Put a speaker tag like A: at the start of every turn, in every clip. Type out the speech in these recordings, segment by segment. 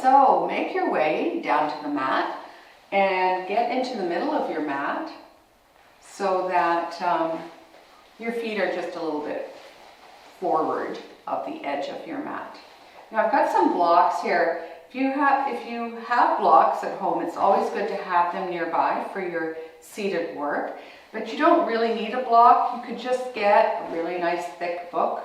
A: so make your way down to the mat and get into the middle of your mat so that your feet are just a little bit forward of the edge of your mat. Now I've got some blocks here. If you have blocks at home, it's always good to have them nearby for your seated work, but you don't really need a block. You could just get a really nice thick book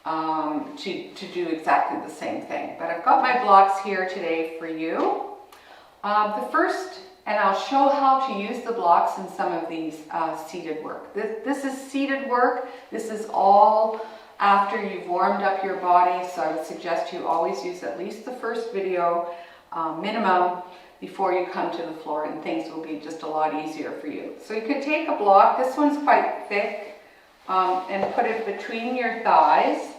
A: to do exactly the same thing. But I've got my blocks here today for you. And I'll show how to use the blocks in some of these seated work. This is seated work. This is all after you've warmed up your body, so I would suggest you always use at least the first video minimum before you come to the floor, and things will be just a lot easier for you. So you could take a block, this one's quite thick, and put it between your thighs.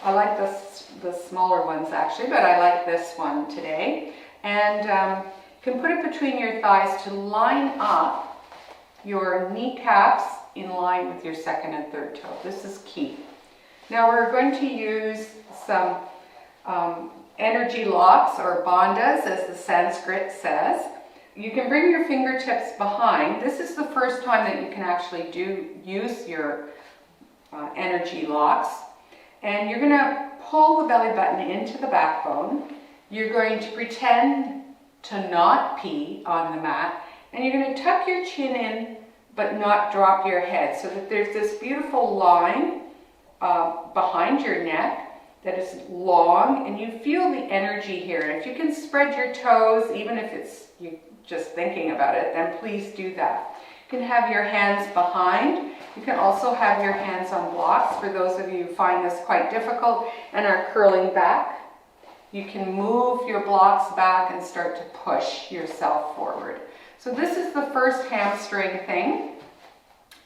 A: I like the smaller ones actually, but I like this one today. And you can put it between your thighs to line up your kneecaps in line with your second and third toe. This is key. Now we're going to use some energy locks, or bandhas as the Sanskrit says. You can bring your fingertips behind. This is the first time that you can actually use your energy locks. And you're going to pull the belly button into the backbone. You're going to pretend to not pee on the mat, and you're going to tuck your chin in but not drop your head, so that there's this beautiful line behind your neck that is long, and you feel the energy here. And if you can spread your toes, even if it's you just thinking about it, then please do that. You can have your hands behind. You can also have your hands on blocks for those of you who find this quite difficult and are curling back. You can move your blocks back and start to push yourself forward. So this is the first hamstring thing.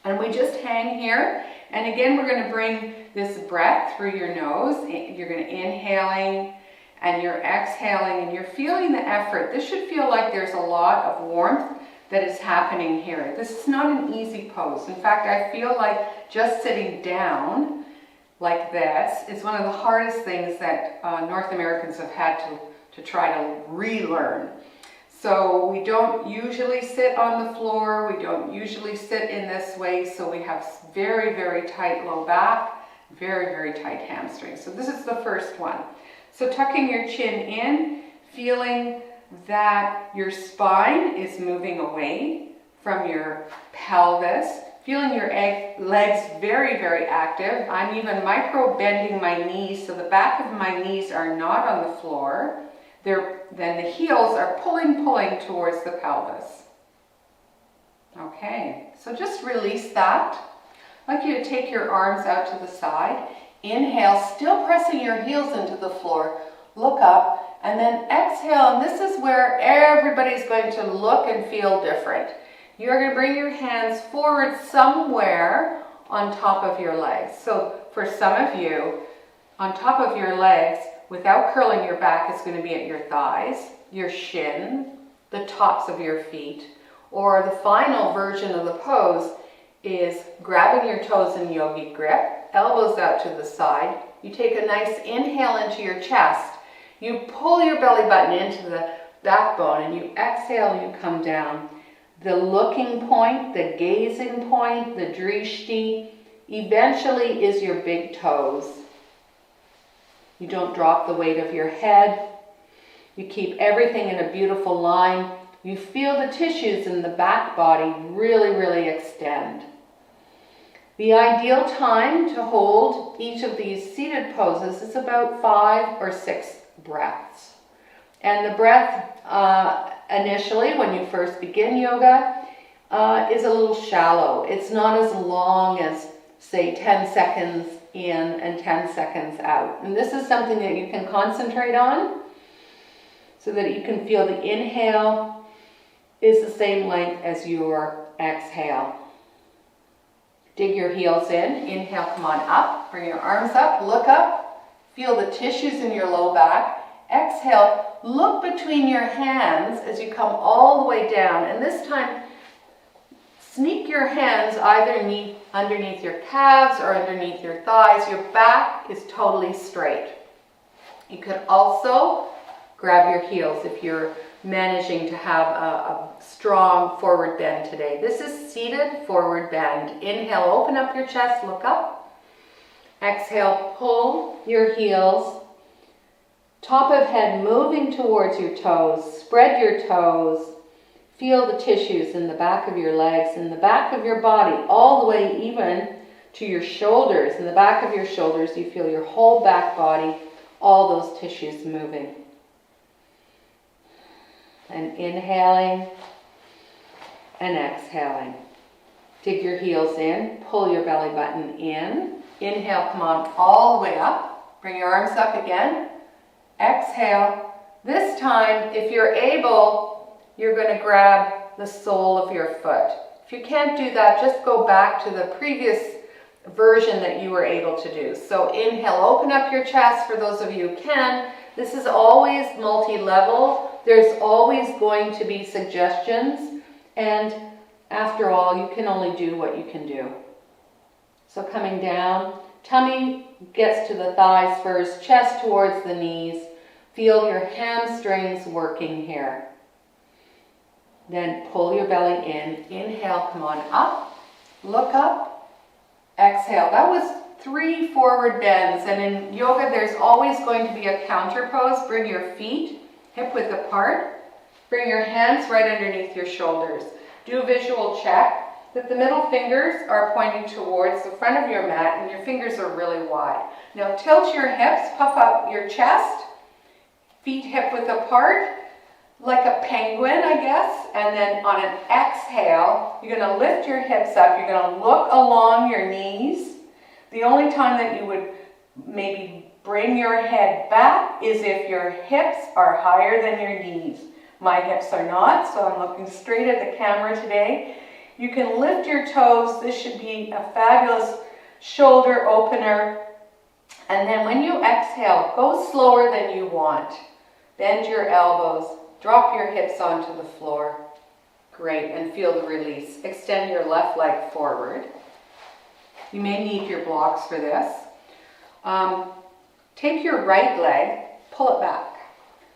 A: And we just hang here. And again, we're going to bring this breath through your nose. You're going to inhaling and you're exhaling and you're feeling the effort. This should feel like there's a lot of warmth that is happening here. This is not an easy pose. In fact, I feel like just sitting down like this is one of the hardest things that North Americans have had to try to relearn. So we don't usually sit on the floor, we don't usually sit in this way, so we have very, very tight low back, very, very tight hamstrings. So this is the first one. So tucking your chin in, feeling that your spine is moving away from your pelvis, feeling your legs very, very active. I'm even micro bending my knees so the back of my knees are not on the floor. Then the heels are pulling towards the pelvis. Okay, so just release that. I'd like you to take your arms out to the side. Inhale, still pressing your heels into the floor. Look up, and then exhale, and this is where everybody's going to look and feel different. You're going to bring your hands forward somewhere on top of your legs. So for some of you, on top of your legs, without curling your back, it's going to be at your thighs, your shin, the tops of your feet, or the final version of the pose is grabbing your toes in yogi grip, elbows out to the side. You take a nice inhale into your chest. You pull your belly button into the backbone and you exhale and you come down. The looking point, the gazing point, the drishti, eventually is your big toes. You don't drop the weight of your head. You keep everything in a beautiful line. You feel the tissues in the back body really, really extend. The ideal time to hold each of these seated poses is about 5 or 6 breaths. And the breath initially, when you first begin yoga, is a little shallow. It's not as long as, say, 10 seconds in and 10 seconds out. And this is something that you can concentrate on so that you can feel the inhale is the same length as your exhale. Dig your heels in. Inhale, come on up. Bring your arms up, look up. Feel the tissues in your low back. Exhale, look between your hands as you come all the way down. And this time, sneak your hands either underneath your calves or underneath your thighs. Your back is totally straight. You could also grab your heels if you're managing to have a strong forward bend today. This is seated forward bend. Inhale, open up your chest, look up. Exhale, pull your heels. Top of head moving towards your toes. Spread your toes. Feel the tissues in the back of your legs, in the back of your body, all the way even to your shoulders. In the back of your shoulders, you feel your whole back body, all those tissues moving. And inhaling and exhaling. Dig your heels in, pull your belly button in. Inhale, come on all the way up. Bring your arms up again. Exhale. This time, if you're able, you're going to grab the sole of your foot. If you can't do that, just go back to the previous version that you were able to do. So inhale, open up your chest for those of you who can. This is always multi-level. There's always going to be suggestions. And after all, you can only do what you can do. So coming down, tummy gets to the thighs first, chest towards the knees. Feel your hamstrings working here. Then pull your belly in. Inhale, come on up. Look up. Exhale. That was 3 forward bends. And in yoga, there's always going to be a counter pose. Bring your feet hip width apart. Bring your hands right underneath your shoulders. Do a visual check that the middle fingers are pointing towards the front of your mat and your fingers are really wide. Now tilt your hips, puff out your chest, feet hip width apart, like a penguin, I guess. And then on an exhale, you're going to lift your hips up. You're going to look along your knees. The only time that you would maybe bring your head back is if your hips are higher than your knees. My hips are not, so I'm looking straight at the camera today. You can lift your toes. This should be a fabulous shoulder opener. And then when you exhale, go slower than you want. Bend your elbows. Drop your hips onto the floor. Great, and feel the release. Extend your left leg forward. You may need your blocks for this. Take your right leg, pull it back.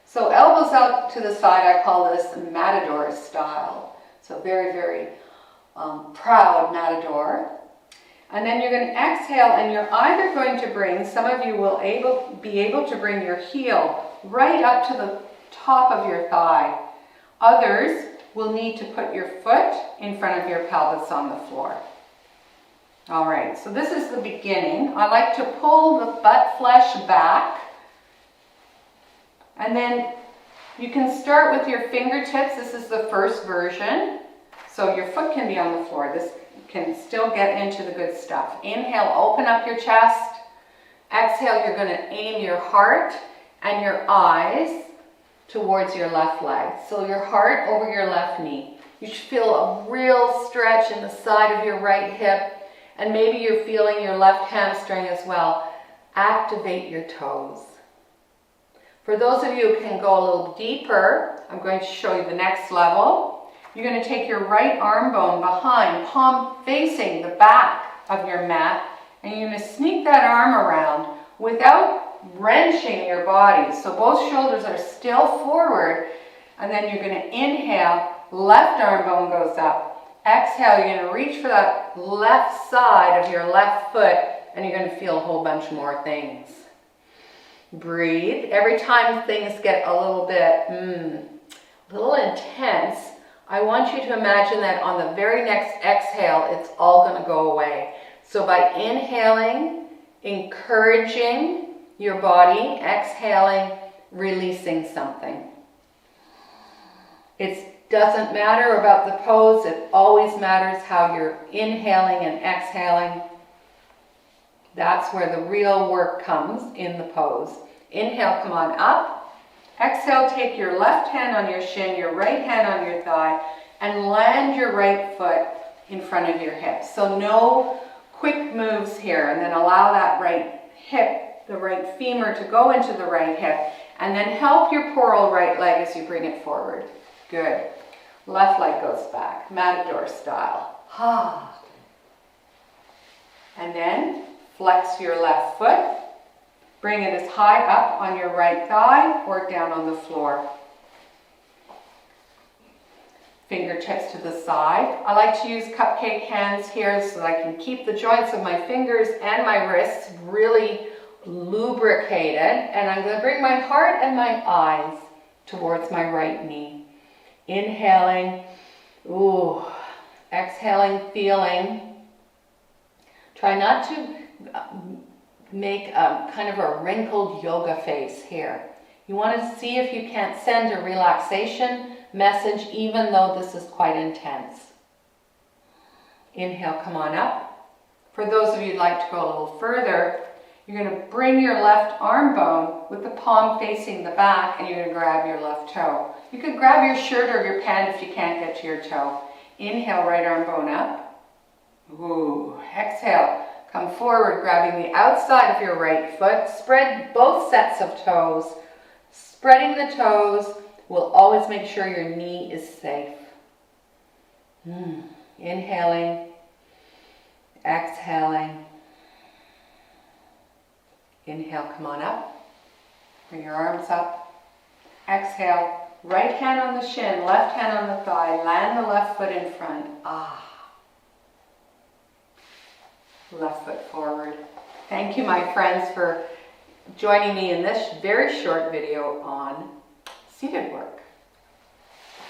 A: So elbows out to the side, I call this matador style. So very, very proud matador. And then you're going to exhale and you're either going to bring, some of you will be able to bring your heel right up to the top of your thigh. Others will need to put your foot in front of your pelvis on the floor. All right, so this is the beginning. I like to pull the butt flesh back. And then you can start with your fingertips. This is the first version. So your foot can be on the floor. This can still get into the good stuff. Inhale, open up your chest. Exhale, you're going to aim your heart and your eyes towards your left leg. So your heart over your left knee. You should feel a real stretch in the side of your right hip. And maybe you're feeling your left hamstring as well. Activate your toes. For those of you who can go a little deeper, I'm going to show you the next level. You're going to take your right arm bone behind, palm facing the back of your mat, and you're going to sneak that arm around without wrenching your body. So both shoulders are still forward, and then you're going to inhale, left arm bone goes up. Exhale, you're going to reach for that left side of your left foot, and you're going to feel a whole bunch more things. Breathe. Every time things get a little bit, a little intense, I want you to imagine that on the very next exhale, it's all going to go away. So by inhaling, encouraging your body, exhaling, releasing something. It doesn't matter about the pose. It always matters how you're inhaling and exhaling. That's where the real work comes in the pose. Inhale, come on up. Exhale, take your left hand on your shin, your right hand on your thigh, and land your right foot in front of your hip. So no quick moves here, and then allow that right hip, the right femur to go into the right hip, and then help your poor old right leg as you bring it forward. Good. Left leg goes back, matador style. And then flex your left foot. Bring it as high up on your right thigh or down on the floor. Fingertips to the side. I like to use cupcake hands here so that I can keep the joints of my fingers and my wrists really lubricated. And I'm going to bring my heart and my eyes towards my right knee. Inhaling, ooh, exhaling, feeling. Try not to make a kind of a wrinkled yoga face here. You want to see if you can't send a relaxation message even though this is quite intense. Inhale, come on up. For those of you who'd like to go a little further, you're going to bring your left arm bone with the palm facing the back and you're going to grab your left toe. You could grab your shirt or your pant if you can't get to your toe. Inhale, right arm bone up. Ooh, exhale. Come forward, grabbing the outside of your right foot. Spread both sets of toes. Spreading the toes will always make sure your knee is safe. Inhaling, exhaling. Inhale, come on up. Bring your arms up. Exhale, right hand on the shin, left hand on the thigh. Land the left foot in front. Left foot forward. Thank you, my friends, for joining me in this very short video on seated work.